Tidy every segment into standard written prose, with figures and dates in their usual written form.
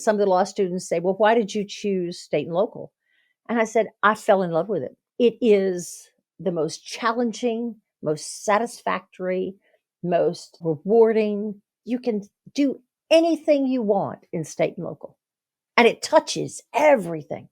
Some of the law students say, well, why did you choose state and local? And I said, I fell in love with it. It is the most challenging, most satisfactory, most rewarding. You can do anything you want in state and local, and it touches everything.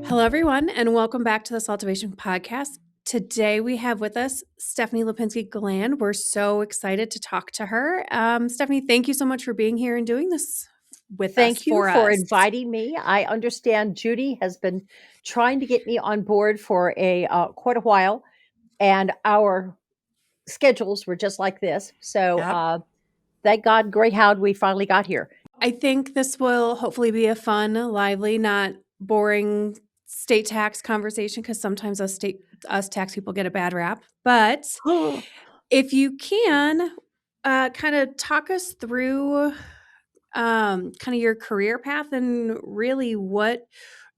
Hello, everyone, and welcome back to the SALTovation Podcast. Today, we have with us Stephanie Lipinski Galland. We're so excited to talk to her. Stephanie, thank you so much for being here and doing this with us. Thank you for inviting me. I understand Judy has been trying to get me on board for quite a while, and our schedules were just like this. So thank God, great how we finally got here. I think this will hopefully be a fun, lively, not boring state tax conversation, because sometimes us tax people get a bad rap. But if you can kind of talk us through kind of your career path and really what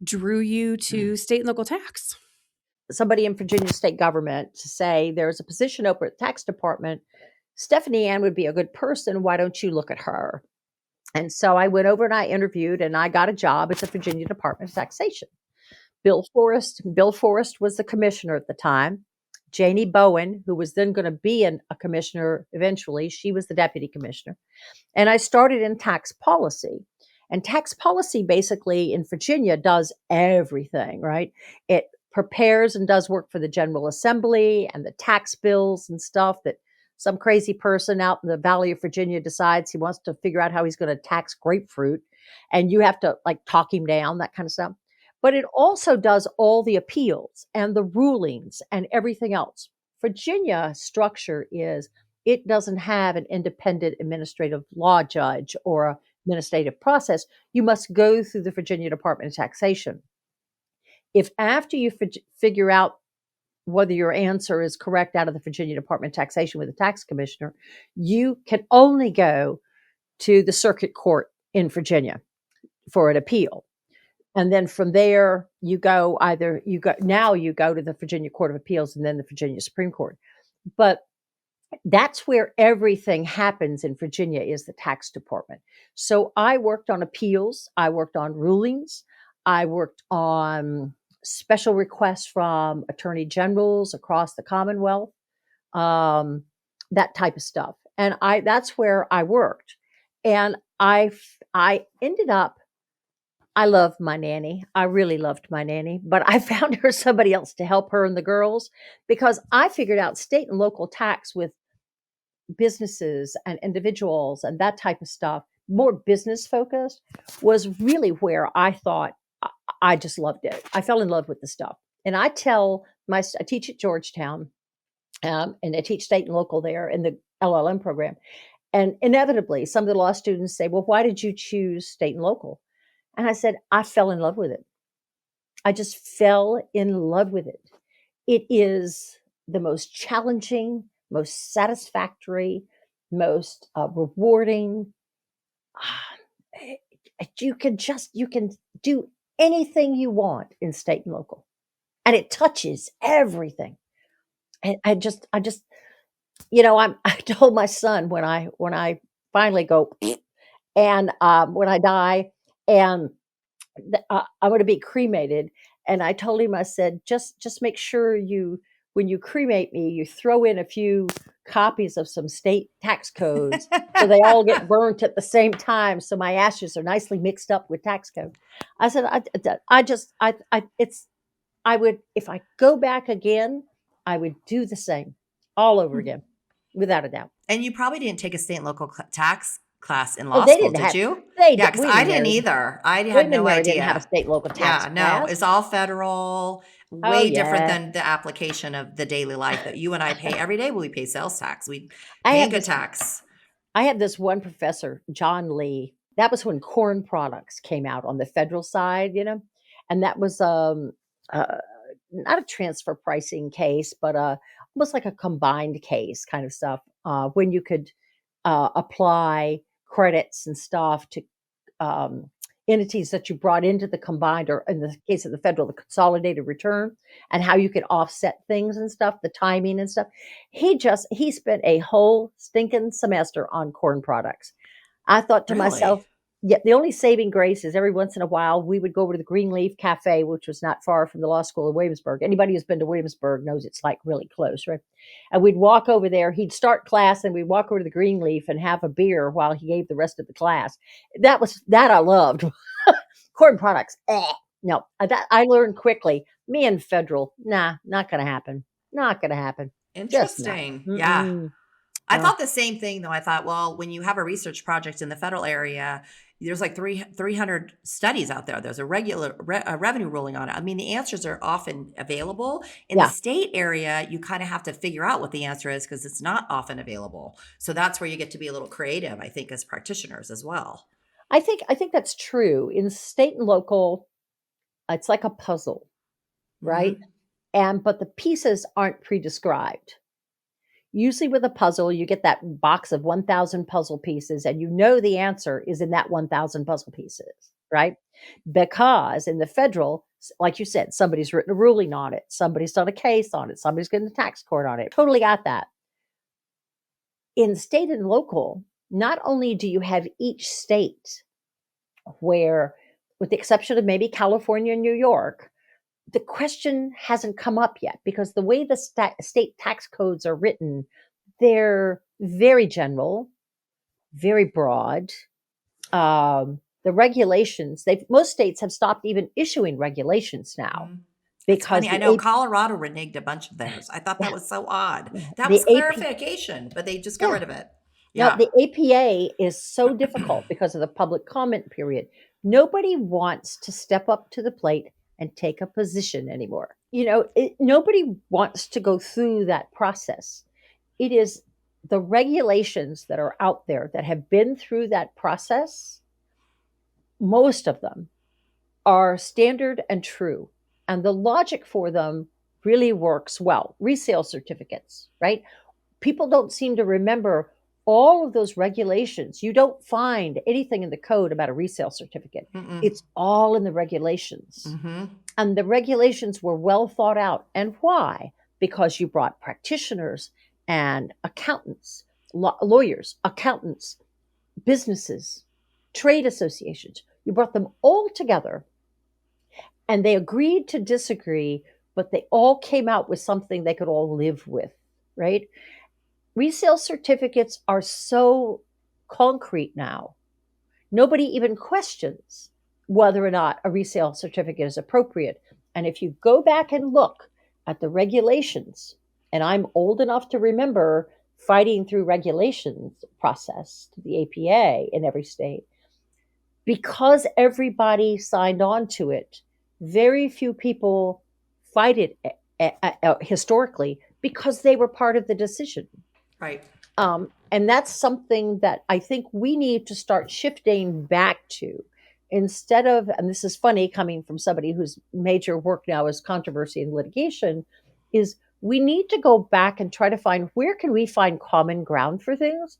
drew you to state and local tax. Somebody in Virginia state government to say there's a position open at the tax department. Stephanie Ann would be a good person. Why don't you look at her? And so I went over and I interviewed and I got a job at the Virginia Department of Taxation. Bill Forrest was the commissioner at the time. Janie Bowen, who was then going to be a commissioner eventually, she was the deputy commissioner. And I started in tax policy. And tax policy basically in Virginia does everything, right? It prepares and does work for the General Assembly and the tax bills and stuff that some crazy person out in the Valley of Virginia decides he wants to figure out how he's going to tax grapefruit. And you have to talk him down, that kind of stuff. But it also does all the appeals and the rulings and everything else. Virginia structure is it doesn't have an independent administrative law judge or administrative process. You must go through the Virginia Department of Taxation. If after you figure out whether your answer is correct out of the Virginia Department of Taxation with the tax commissioner, you can only go to the circuit court in Virginia for an appeal. And then from there, you go to the Virginia Court of Appeals and then the Virginia Supreme Court. But that's where everything happens in Virginia is the tax department. So I worked on appeals. I worked on rulings. I worked on special requests from attorney generals across the Commonwealth, that type of stuff. And that's where I worked. And I ended up, I loved my nanny. I really loved my nanny, but I found her somebody else to help her and the girls because I figured out state and local tax with businesses and individuals and that type of stuff, more business focused, was really where I thought I just loved it. I fell in love with the stuff. And I teach at Georgetown, and I teach state and local there in the LLM program. And inevitably, some of the law students say, well, why did you choose state and local? And I said, I fell in love with it. I just fell in love with it. It is the most challenging, most satisfactory, most rewarding. You can do anything you want in state and local, and it touches everything. And I told my son when I finally go and when I die and I'm going to be cremated, and I told him, I said, just make sure when you cremate me, you throw in a few copies of some state tax codes so they all get burnt at the same time, so my ashes are nicely mixed up with tax code. I said, I would, if I go back again, I would do the same all over again, without a doubt. And you probably didn't take a state and local tax class in law school, did you? Yeah, because I didn't either. I had no idea. Didn't have a state local tax class. No, it's all federal, way different than the application of the daily life that you and I pay every day. We pay sales tax. We pay income tax. I had this one professor, John Lee. That was when corn products came out on the federal side, and that was not a transfer pricing case, but almost like a combined case kind of stuff, when you could apply credits and stuff to entities that you brought into the combined, or in the case of the federal, the consolidated return, and how you could offset things and stuff, the timing and stuff. He spent a whole stinking semester on corn products. I thought to myself, Really? yeah, the only saving grace is every once in a while we would go over to the Greenleaf Cafe, which was not far from the law school in Williamsburg. Anybody who's been to Williamsburg knows it's like really close, right? And we'd walk over there. He'd start class, and we'd walk over to the Greenleaf and have a beer while he gave the rest of the class. That I loved. Corn products, no. That I learned quickly. Me and federal, nah, not going to happen. Not going to happen. Just not. Interesting. Yeah. Mm-mm. I No. thought the same thing though. I thought, well, when you have a research project in the federal area, there's like 300 studies out there. There's a revenue ruling on it. I mean, the answers are often available. In the Yeah. state area, you kind of have to figure out what the answer is because it's not often available. So that's where you get to be a little creative, I think, as practitioners as well. I think that's true. In state and local, it's like a puzzle, right? Mm-hmm. But the pieces aren't pre-described. Usually with a puzzle, you get that box of 1,000 puzzle pieces, and you know the answer is in that 1,000 puzzle pieces, right? Because in the federal, like you said, somebody's written a ruling on it, somebody's done a case on it, somebody's getting the tax court on it. Totally got that. In state and local, not only do you have each state where, with the exception of maybe California and New York, the question hasn't come up yet because the way the state tax codes are written, they're very general, very broad. The regulations, most states have stopped even issuing regulations now It's because funny. I know Colorado reneged a bunch of theirs. I thought that was so odd. That the was AP, clarification, but they just got rid of it. now Yeah. the APA is so difficult because of the public comment period. Nobody wants to step up to the plate and take a position anymore. Nobody wants to go through that process. It is the regulations that are out there that have been through that process. Most of them are standard and true, and the logic for them really works well. Resale certificates, right? People don't seem to remember all of those regulations. You don't find anything in the code about a resale certificate. Mm-mm. It's all in the regulations. Mm-hmm. And the regulations were well thought out. And why? Because you brought practitioners and accountants, lawyers, accountants, businesses, trade associations. You brought them all together, and they agreed to disagree, but they all came out with something they could all live with, right? Resale certificates are so concrete now. Nobody even questions whether or not a resale certificate is appropriate. And if you go back and look at the regulations, and I'm old enough to remember fighting through regulations process to the APA in every state, because everybody signed on to it, very few people fight it historically because they were part of the decision. Right. And that's something that I think we need to start shifting back to, instead of, and this is funny coming from somebody whose major work now is controversy and litigation, is we need to go back and try to find where can we find common ground for things.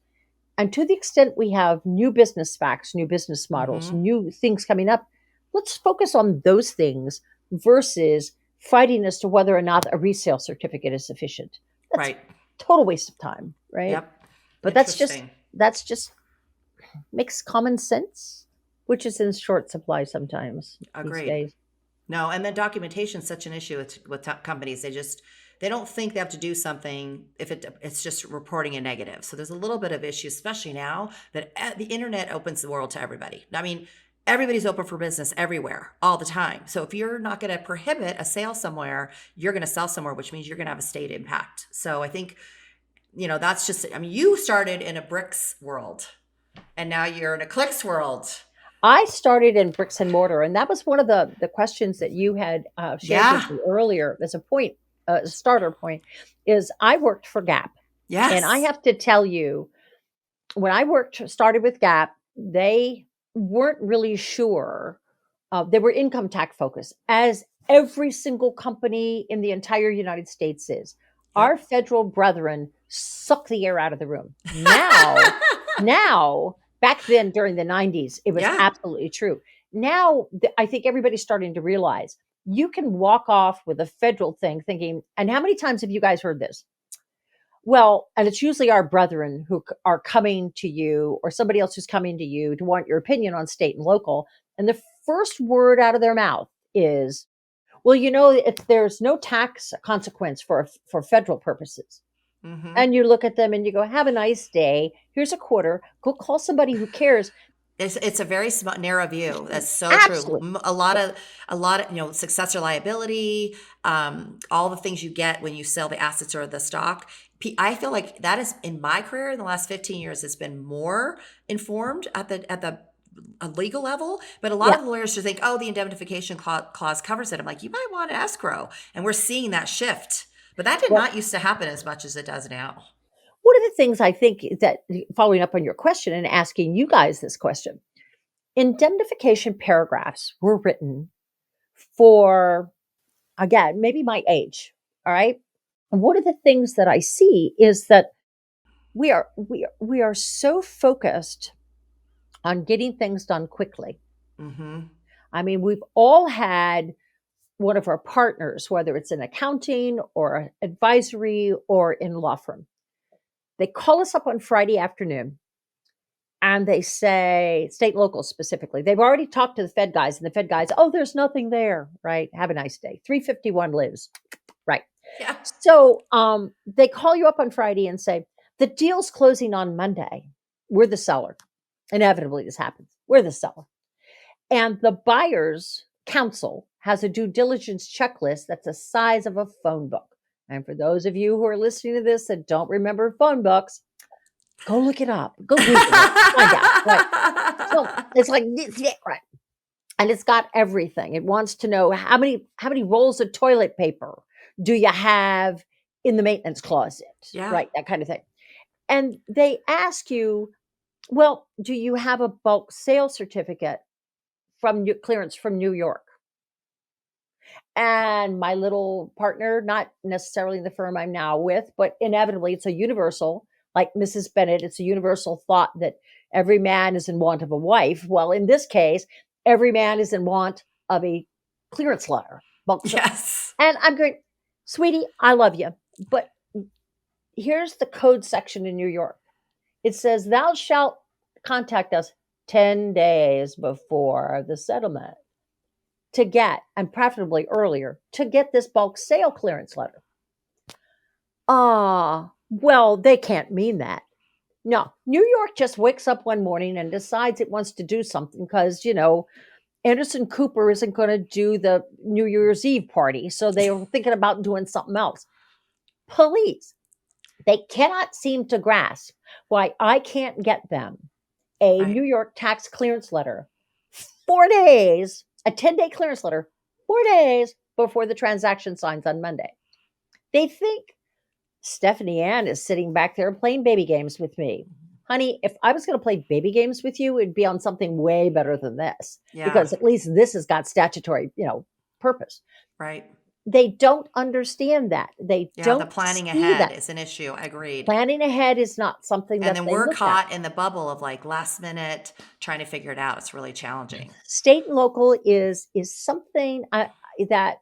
And to the extent we have new business facts, new business models, new things coming up, let's focus on those things versus fighting as to whether or not a resale certificate is sufficient. That's Right. total waste of time, right? Yep. But that's just makes common sense, which is in short supply sometimes Agreed. these days. No, and then documentation is such an issue with companies. They don't think they have to do something if it's just reporting a negative. So there's a little bit of issue, especially now that the internet opens the world to everybody. I mean, everybody's open for business everywhere, all the time. So if you're not going to prohibit a sale somewhere, you're going to sell somewhere, which means you're going to have a state impact. So I think, that's just, you started in a bricks world and now you're in a clicks world. I started in bricks and mortar, and that was one of the questions that you had shared with me earlier as a starter point, is I worked for Gap. Yes. And I have to tell you, when I started with Gap, they weren't really sure. They were income tax focused, as every single company in the entire United States is. Yep. Our federal brethren suck the air out of the room. Now, back then during the 90s, it was absolutely true. now I think everybody's starting to realize you can walk off with a federal thing thinking, and how many times have you guys heard this? Well, and it's usually our brethren who are coming to you or somebody else who's coming to you to want your opinion on state and local. And the first word out of their mouth is, well, if there's no tax consequence for federal purposes. Mm-hmm. And you look at them and you go, have a nice day. Here's a quarter. Go call somebody who cares. It's a very small, narrow view. That's so Absolutely. true. A lot of, successor liability, all the things you get when you sell the assets or the stock. I feel like that is, in my career in the last 15 years, has been more informed at the a legal level, but a lot of the lawyers just think, oh, the indemnification clause covers it. I'm like, you might want an escrow. And we're seeing that shift, but that did not used to happen as much as it does now. One of the things I think that, following up on your question and asking you guys this question, indemnification paragraphs were written for, again, maybe my age. All right. And one of the things that I see is that we are so focused on getting things done quickly. Mm-hmm. I mean, we've all had one of our partners, whether it's in accounting or advisory or in law firm. They call us up on Friday afternoon and they say, state and local specifically, they've already talked to the Fed guys, and the Fed guys, oh, there's nothing there, right? Have a nice day. 351 lives, right? Yeah. So they call you up on Friday and say, the deal's closing on Monday. We're the seller. Inevitably, this happens. We're the seller. And the buyer's counsel has a due diligence checklist that's the size of a phone book. And for those of you who are listening to this that don't remember phone books, go look it up. Go Google it. Find out. Right. So it's like, right. And it's got everything. It wants to know how many rolls of toilet paper do you have in the maintenance closet? Yeah. Right. That kind of thing. And they ask you, well, do you have a bulk sale certificate from clearance from New York? And my little partner, not necessarily the firm I'm now with, but inevitably it's a universal, like Mrs. Bennett, it's a universal thought that every man is in want of a wife. Well, in this case, every man is in want of a clearance letter. Yes. And I'm going, sweetie, I love you, but here's the code section in New York. It says, thou shalt contact us 10 days before the settlement to get, and preferably earlier, to get this bulk sale clearance letter. Well, they can't mean that. No, New York just wakes up one morning and decides it wants to do something because, Anderson Cooper isn't going to do the New Year's Eve party. So they were thinking about doing something else. Police, they cannot seem to grasp why I can't get them a Right. New York tax clearance letter 4 days, a 10-day clearance letter, 4 days before the transaction signs on Monday. They think Stephanie Ann is sitting back there playing baby games with me. Honey, if I was going to play baby games with you, it'd be on something way better than this. Yeah. Because at least this has got statutory, purpose. Right. They don't understand that. They don't. The planning see ahead that. is an issue. Agreed. Planning ahead is not something that And then they we're look caught at. in the bubble of like last minute trying to figure it out. It's really challenging. State and local is something that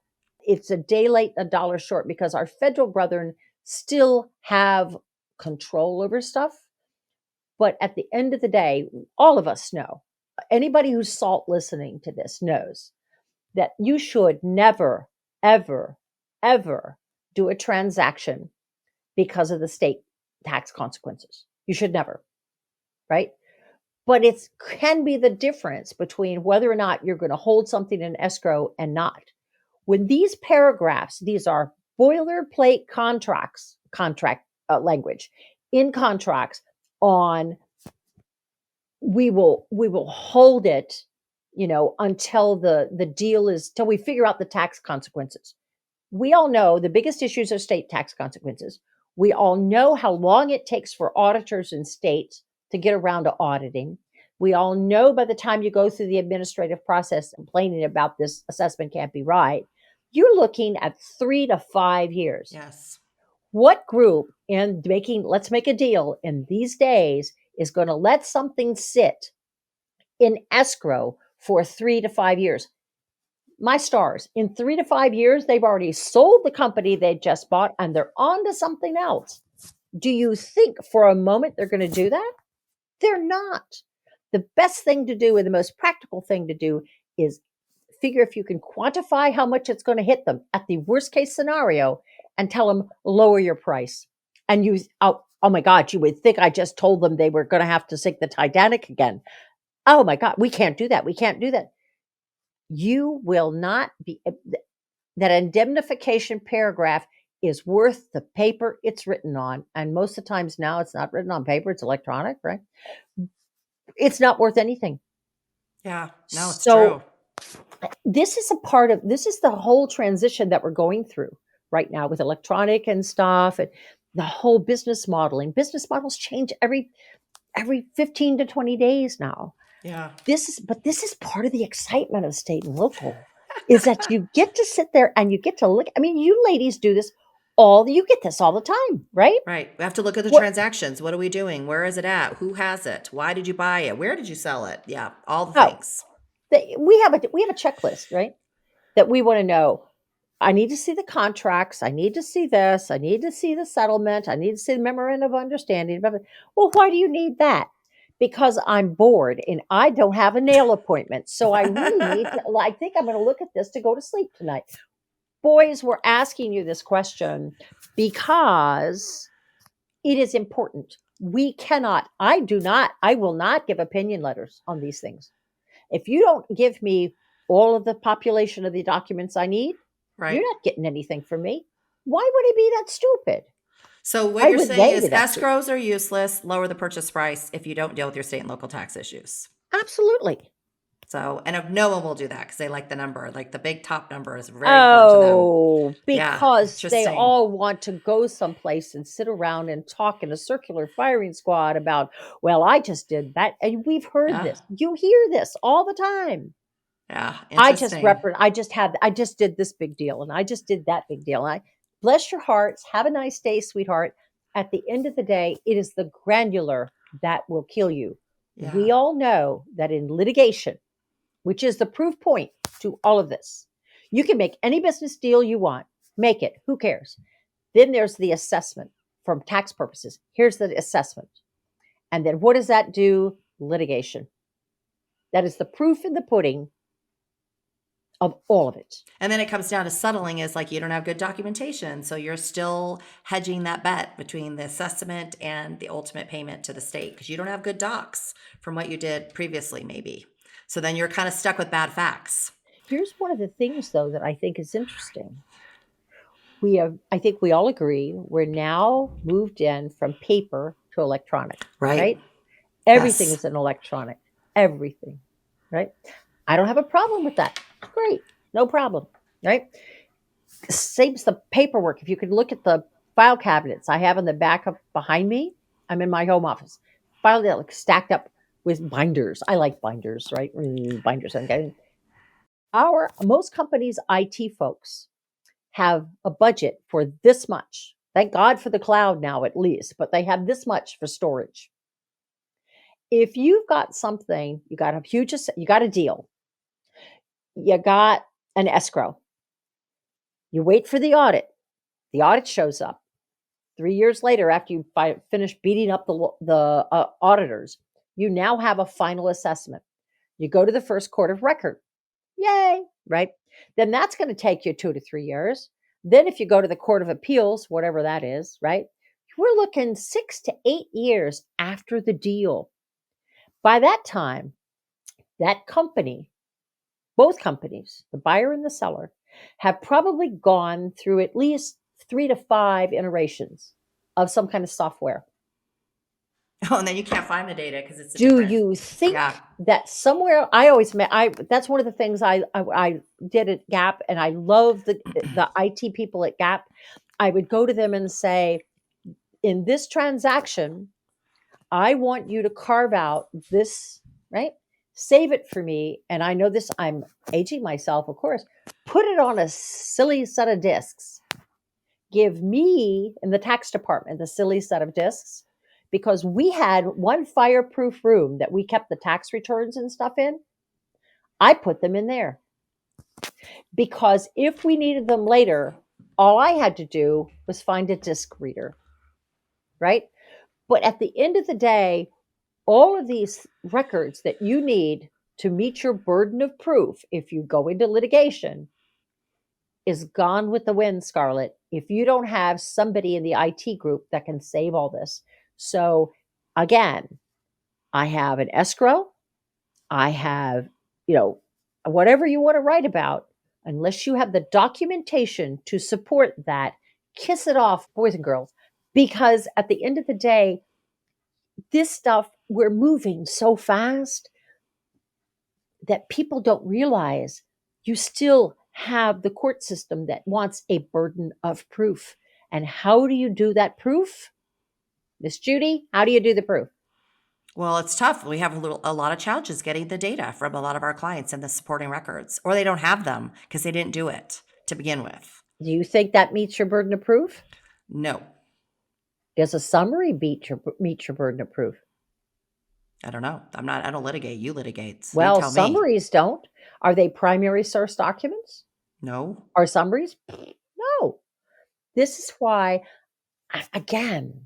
it's a day late, a dollar short, because our federal brethren still have control over stuff. But at the end of the day, all of us know, anybody who's SALT listening to this knows that you should never, ever, ever do a transaction because of the state tax consequences. You should never, right? But it can be the difference between whether or not you're going to hold something in escrow and not. When these paragraphs, these are boilerplate contract language in contracts on, we will hold it, until the deal is, till we figure out the tax consequences. We all know the biggest issues are state tax consequences. We all know how long it takes for auditors in states to get around to auditing. We all know by the time you go through the administrative process complaining about this assessment can't be right, you're looking at 3 to 5 years. Yes. What group in making, let's make a deal in these days, is going to let something sit in escrow for 3 to 5 years. My stars, in 3 to 5 years, they've already sold the company they just bought and they're on to something else. Do you think for a moment they're going to do that? They're not. The best thing to do and the most practical thing to do is figure if you can quantify how much it's going to hit them at the worst case scenario and tell them lower your price. And use, oh my God, you would think I just told them they were going to have to sink the Titanic again. Oh my God, we can't do that. We can't do that. You will not be, that indemnification paragraph is worth the paper it's written on. And most of the times now it's not written on paper, it's electronic, right? It's not worth anything. Yeah, no, it's true. This is the whole transition that we're going through right now with electronic and stuff, and the whole business modeling. Business models change every 15 to 20 days now. Yeah. This is part of the excitement of state and local is that you get to sit there and you get to look. I mean, you ladies do this you get this all the time, right? Right. We have to look at the transactions. What are we doing? Where is it at? Who has it? Why did you buy it? Where did you sell it? Yeah. All the things. We have a checklist, right? That we want to know. I need to see the contracts. I need to see this. I need to see the settlement. I need to see the memorandum of understanding. Well, why do you need that? Because I'm bored and I don't have a nail appointment. So I really need to, I think I'm going to look at this to go to sleep tonight. Boys, we're asking you this question because it is important. I will not give opinion letters on these things. If you don't give me all of the population of the documents I need, right, you're not getting anything from me. Why would I be that stupid? So what you're saying is escrows are useless, lower the purchase price if you don't deal with your state and local tax issues. Absolutely. So, and no one will do that because they like the number, like the big top number is very important to them. Oh, because they all want to go someplace and sit around and talk in a circular firing squad about, well, I just did that. And we've heard this. You hear this all the time. Yeah. I just did this big deal and I just did that big deal. And bless your hearts. Have a nice day, sweetheart. At the end of the day, it is the granular that will kill you. Yeah. We all know that in litigation, which is the proof point to all of this, you can make any business deal you want. Make it. Who cares? Then there's the assessment for tax purposes. Here's the assessment. And then what does that do? Litigation. That is the proof in the pudding of all of it. And then it comes down to settling is like you don't have good documentation. So you're still hedging that bet between the assessment and the ultimate payment to the state because you don't have good docs from what you did previously, maybe. So then you're kind of stuck with bad facts. Here's one of the things, though, that I think is interesting. I think we all agree, we're now moved in from paper to electronic, right? Everything is an electronic, everything, right? I don't have a problem with that. Great, no problem, right? Saves the paperwork. If you could look at the file cabinets I have in the back of behind me, I'm in my home office. File that like stacked up with binders. I like binders, right? Binders. Okay. Most companies' IT folks have a budget for this much. Thank God for the cloud now, at least, but they have this much for storage. If you've got something, you got a deal, you got an escrow, you wait for the audit shows up 3 years later after you finish beating up the auditors. You now have a final assessment. You go to the first court of record. Yay, right? Then that's going to take you 2 to 3 years. Then if you go to the Court of Appeals, whatever that is, right? We're looking 6 to 8 years after the deal. By that time, that company, both companies, the buyer and the seller, have probably gone through at least 3 to 5 iterations of some kind of software. Oh, and then you can't find the data because it's Do you think that somewhere that's one of the things I did at Gap, and I love the IT people at Gap. I would go to them and say, in this transaction, I want you to carve out this, right? Save it for me. And I know this, I'm aging myself, of course. Put it on a silly set of discs. Give me, in the tax department, the silly set of discs. Because we had one fireproof room that we kept the tax returns and stuff in. I put them in there because if we needed them later, all I had to do was find a disc reader, right? But at the end of the day, all of these records that you need to meet your burden of proof if you go into litigation is gone with the wind, Scarlett, if you don't have somebody in the IT group that can save all this. So again, I have an escrow. I have, whatever you want to write about, unless you have the documentation to support that, kiss it off, boys and girls, because at the end of the day, this stuff, we're moving so fast that people don't realize you still have the court system that wants a burden of proof. And how do you do that proof? Miss Judy, how do you do the proof? Well, it's tough. We have a lot of challenges getting the data from a lot of our clients and the supporting records, or they don't have them because they didn't do it to begin with. Do you think that meets your burden of proof? No, Does a summary meet your burden of proof? I don't know. I don't litigate. You litigate. You Well, tell me. summaries don't. Are they primary source documents? No. Are summaries? No. This is why, again,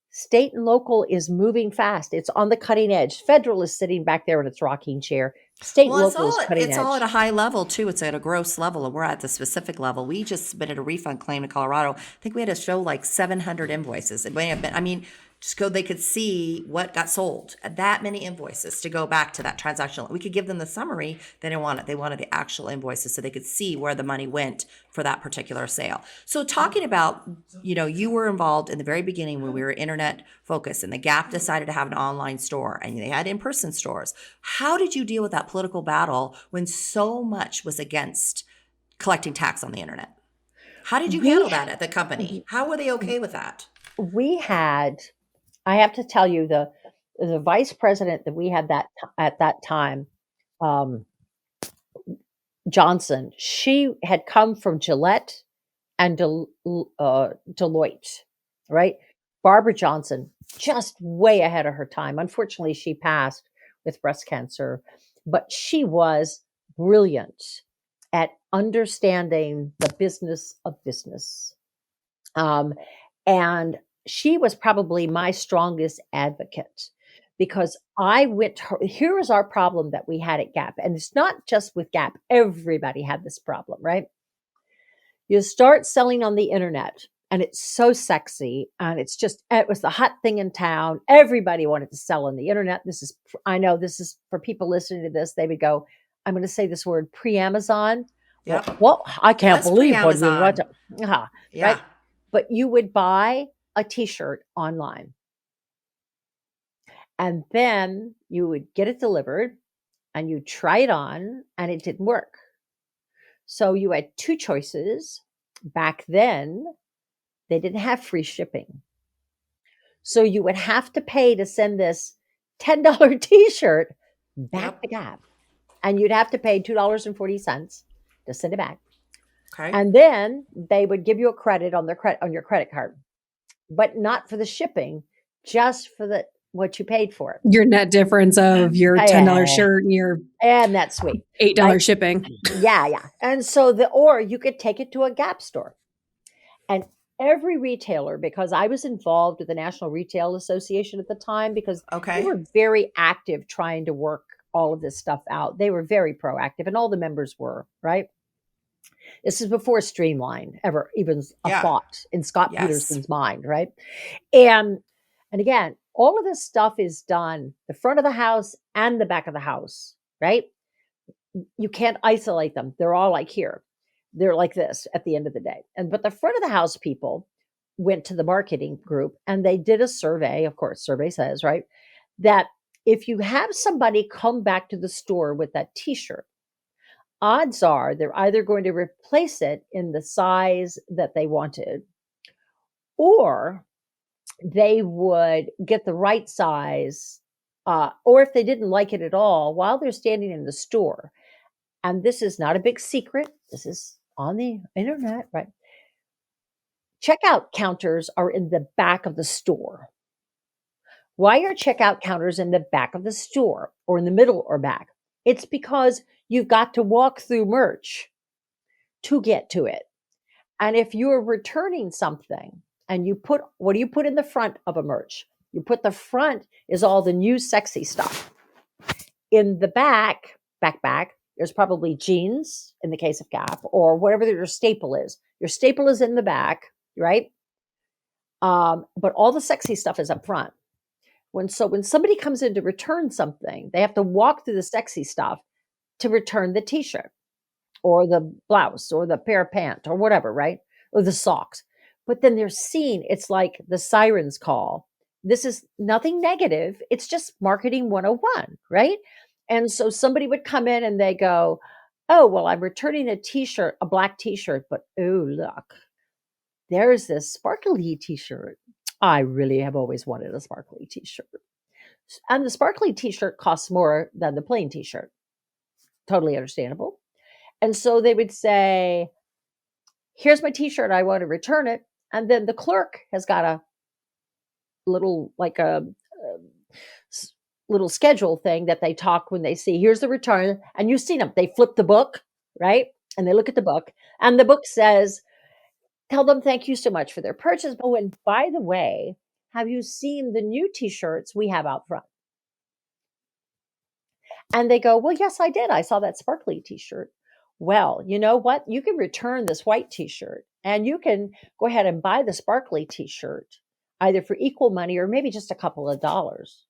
state and local is moving fast. It's on the cutting edge. Federal is sitting back there in its rocking chair. State Well, and local is cutting edge. it's all at a high level too. It's at a gross level, and we're at the specific level. We just submitted a refund claim to Colorado. I think we had to show like 700 invoices. It may have been, just go, they could see what got sold. That many invoices to go back to that transactional. We could give them the summary. They didn't want it. They wanted the actual invoices so they could see where the money went for that particular sale. So talking about, you were involved in the very beginning when we were internet focused and the Gap decided to have an online store and they had in-person stores. How did you deal with that political battle when so much was against collecting tax on the internet? How did you handle that at the company? How were they okay with that? I have to tell you, the vice president that we had at that time, Johnson, she had come from Gillette and Deloitte, right? Barbara Johnson, just way ahead of her time. Unfortunately, she passed with breast cancer, but she was brilliant at understanding the business of business. And she was probably my strongest advocate because here is our problem that we had at Gap. And it's not just with Gap. Everybody had this problem, right? You start selling on the internet and it's so sexy and it was the hot thing in town. Everybody wanted to sell on the internet. I know this is for people listening to this. They would go, I'm going to say this word, pre-Amazon. Yep. Well, I can't That's believe what pre-Amazon. right? Yeah. But you would buy a t-shirt online and then you would get it delivered and you try it on and it didn't work. So you had two choices. Back then, they didn't have free shipping. So you would have to pay to send this $10 t-shirt back to Gap. And you'd have to pay $2.40 to send it back. Okay. And then they would give you a credit on your credit card, but not for the shipping, just for what you paid for it. Your net difference of your $10 shirt and your that's sweet $8 right? Shipping. Yeah. And so or you could take it to a Gap store. And every retailer, because I was involved with the National Retail Association at the time, because they were very active trying to work all of this stuff out. They were very proactive, and all the members were, right? This is before Streamline ever even a thought in Scott Peterson's mind, right? And again, all of this stuff is done the front of the house and the back of the house, right? You can't isolate them. They're all like here. They're like this at the end of the day. But the front of the house people went to the marketing group and they did a survey. Of course, survey says, right, that if you have somebody come back to the store with that t-shirt, odds are they're either going to replace it in the size that they wanted, or they would get the right size, or if they didn't like it at all, while they're standing in the store. And this is not a big secret. This is on the internet, right? Checkout counters are in the back of the store. Why are checkout counters in the back of the store or in the middle or back? It's because you've got to walk through merch to get to it. And if you're returning something and what do you put in the front of a merch? You put the front is all the new sexy stuff. In the back, there's probably jeans in the case of Gap or whatever your staple is. Your staple is in the back, right? But all the sexy stuff is up front. When somebody comes in to return something, they have to walk through the sexy stuff to return the t-shirt or the blouse or the pair of pants or whatever, right? Or the socks. But then they're seen, it's like the siren's call. This is nothing negative. It's just marketing 101, right? And so somebody would come in and they go, oh, well, I'm returning a t-shirt, a black t-shirt, but oh, look, there's this sparkly t-shirt. I really have always wanted a sparkly t-shirt. And the sparkly t-shirt costs more than the plain t-shirt. Totally understandable. And so they would say, here's my t-shirt. I want to return it. And then the clerk has got a little, like a little schedule thing that they talk when they see, here's the return. And you've seen them. They flip the book, right? And they look at the book. And the book says, tell them thank you so much for their purchase. Oh, and by the way, have you seen the new t-shirts we have out front? And they go, well, yes, I did. I saw that sparkly t-shirt. Well, you know what? You can return this white t-shirt and you can go ahead and buy the sparkly t-shirt either for equal money or maybe just a couple of dollars.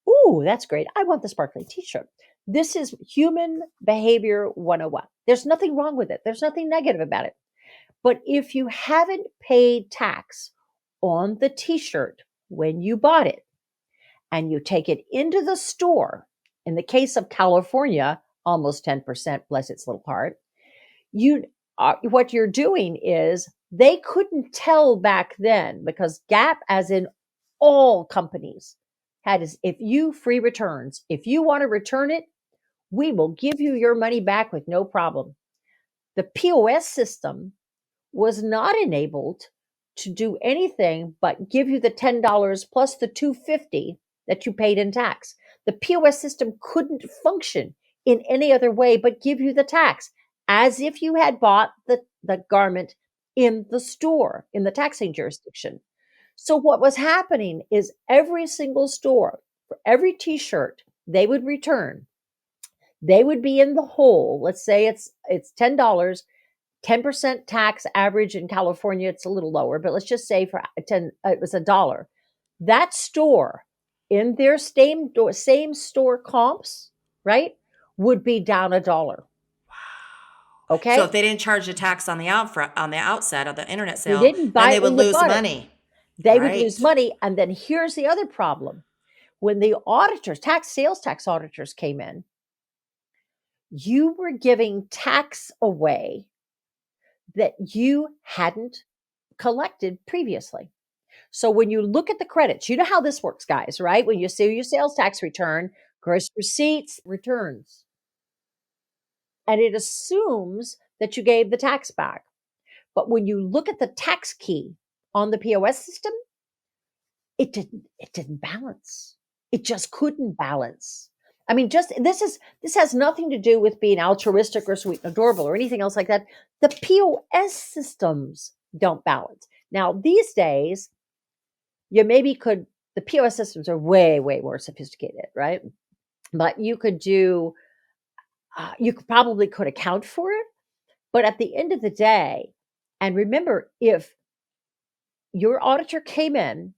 Ooh, that's great. I want the sparkly t-shirt. This is human behavior 101. There's nothing wrong with it. There's nothing negative about it. But if you haven't paid tax on the t-shirt when you bought it and you take it into the store, in the case of California, almost 10%, bless its little heart, what you're doing is they couldn't tell back then because Gap, as in all companies, had if you free returns. If you want to return it, we will give you your money back with no problem. The POS system was not enabled to do anything but give you the $10 plus the $250 that you paid in tax. The POS system couldn't function in any other way but give you the tax as if you had bought the garment in the store, in the taxing jurisdiction. So what was happening is every single store, for every t-shirt they would return, they would be in the hole. Let's say it's $10, 10% tax average in California. It's a little lower, but let's just say for 10, it was $1. That store in their same store comps, right, would be down $1. Wow. Okay. So if they didn't charge the tax on the outset of the internet They sale, didn't buy then they it would when you lose bought it. money. They would lose money. And then here's the other problem. When the auditors, sales tax auditors came in, you were giving tax away that you hadn't collected previously. So when you look at the credits, you know how this works, guys, right? When you see your sales tax return, gross receipts, returns, and it assumes that you gave the tax back. But when you look at the tax key on the POS system, it didn't balance. It just couldn't balance. I mean, this has nothing to do with being altruistic or sweet and adorable or anything else like that. The POS systems don't balance. Now, these days, the POS systems are way, way more sophisticated, right? But you could probably could account for it. But at the end of the day, and remember, if your auditor came in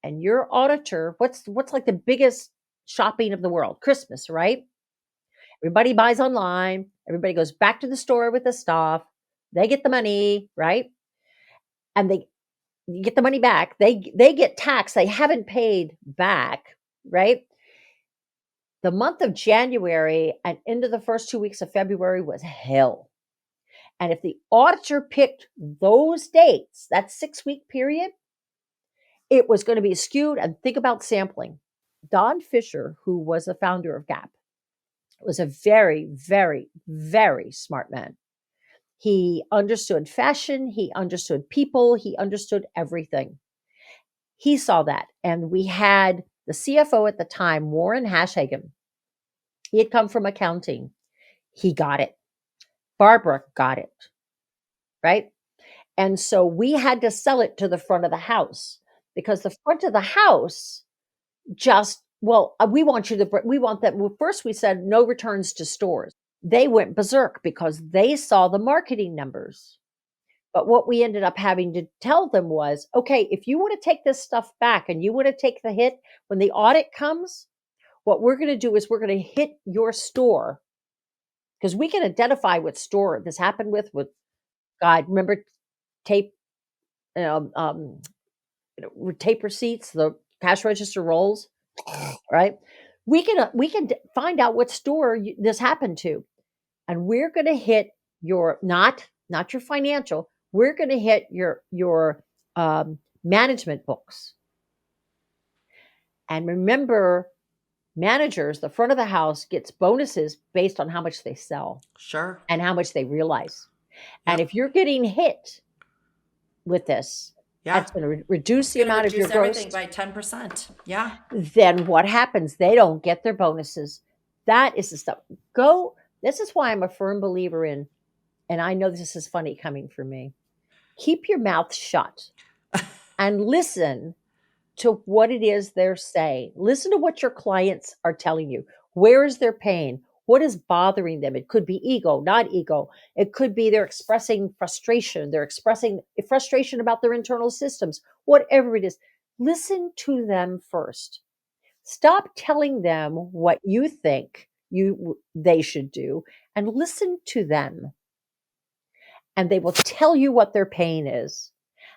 and your auditor, what's like the biggest shopping of the world? Christmas, right? Everybody buys online. Everybody goes back to the store with the stuff. They get the money, right? And you get the money back. They get taxed. They haven't paid back, right? The month of January and into the first 2 weeks of February was hell. And if the auditor picked those dates, that 6-week period, it was going to be skewed. And think about sampling. Don Fisher, who was the founder of Gap, was a very, very, very smart man. He understood fashion. He understood people. He understood everything. He saw that. And we had the CFO at the time, Warren Hashhagen. He had come from accounting. He got it. Barbara got it, right? And so we had to sell it to the front of the house because the front of the house just, well, we want that. Well, first we said no returns to stores. They went berserk because they saw the marketing numbers. But what we ended up having to tell them was, okay, if you want to take this stuff back and you want to take the hit when the audit comes, what we're going to do is we're going to hit your store because we can identify what store this happened with God, remember tape, tape receipts, the cash register rolls, right? We can find out what store this happened to, and we're going to hit your not your financial. We're going to hit your management books. And remember, managers, the front of the house gets bonuses based on how much they sell. Sure. And how much they realize. Yep. And if you're getting hit with this, that's going to reduce the amount of your gross. Everything by 10%. Yeah. Then what happens? They don't get their bonuses. That is the stuff. This is why I'm a firm believer in, and I know this is funny coming from me, keep your mouth shut and listen to what it is they're saying. Listen to what your clients are telling you. Where is their pain? What is bothering them? It could be ego, not ego. It could be they're expressing frustration. They're expressing frustration about their internal systems, whatever it is. Listen to them first. Stop telling them what you think they should do and listen to them. And they will tell you what their pain is.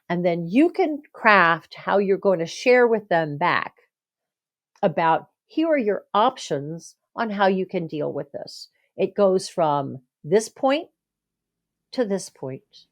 And then you can craft how you're going to share with them back about here are your options on how you can deal with this. It goes from this point to this point,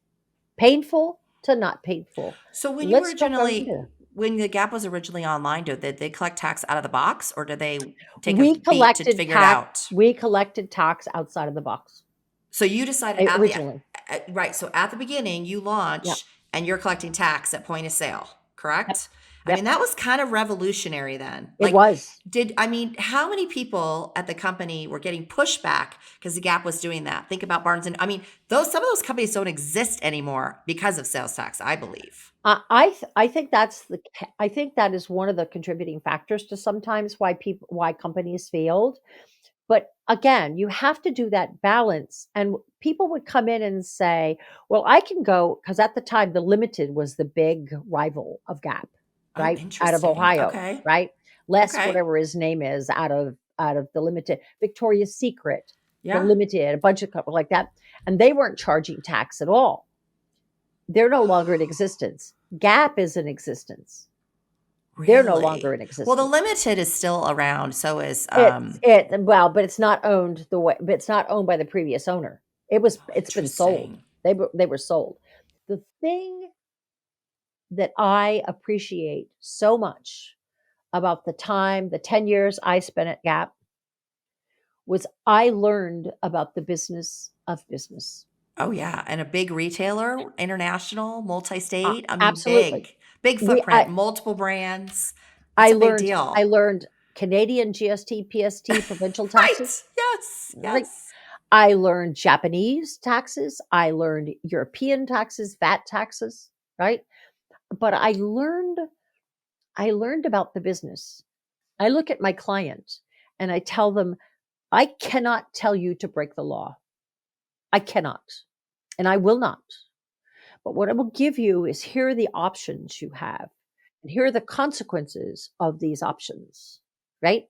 painful to not painful. So when the gap was originally online, did they collect tax out of the box, or did they take a beat to figure it out? We collected tax outside of the box. So you decided originally, right? So at the beginning, you launch and you're collecting tax at point of sale, correct? Yep. I mean, that was kind of revolutionary then. It was. How many people at the company were getting pushback because the Gap was doing that? Think about Barnes and some of those companies don't exist anymore because of sales tax, I believe. I think that is one of the contributing factors to sometimes why companies failed. But again, you have to do that balance. And people would come in and say, well, I can go, because at the time, the Limited was the big rival of Gap. Right, out of Ohio, okay. Right? Whatever his name is, out of the Limited, Victoria's Secret, the Limited, a bunch of companies like that, and they weren't charging tax at all. They're no longer in existence. Gap is in existence. Really? They're no longer in existence. Well, the Limited is still around. So is but it's not owned but it's not owned by the previous owner. It's been sold. They were sold. The thing that I appreciate so much about the 10 years I spent at Gap was I learned about the business of business. Oh yeah. And a big retailer, international, multi-state. Absolutely. Big footprint, multiple brands. That's a big deal. I learned Canadian GST, PST, provincial taxes. Right. Yes. I learned Japanese taxes. I learned European taxes, VAT taxes, right? But I learned about the business. I look at my client and I tell them, I cannot tell you to break the law. I cannot, and I will not. But what I will give you is here are the options you have, and here are the consequences of these options, right?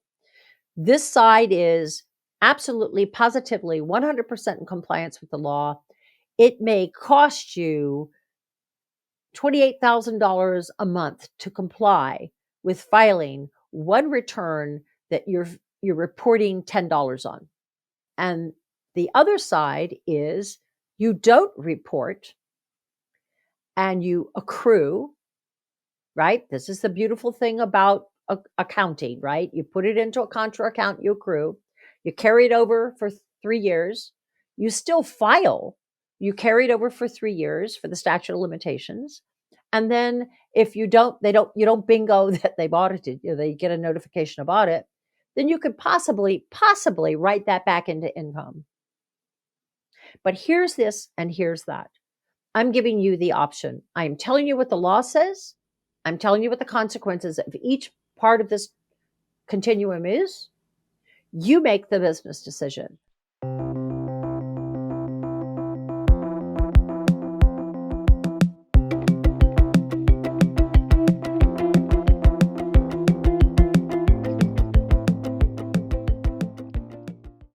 This side is absolutely, positively, 100% in compliance with the law. It may cost you $28,000 a month to comply with filing one return that you're reporting $10 on. And the other side is you don't report and you accrue, right? This is the beautiful thing about accounting, right? You put it into a contra account, you accrue, you carry it over for 3 years, you still file, you carry it over for 3 years for the statute of limitations. And then if you don't bingo that they've audited, they get a notification of audit. then you could possibly write that back into income. But here's this and here's that. I'm giving you the option. I'm telling you what the law says. I'm telling you what the consequences of each part of this continuum is. You make the business decision.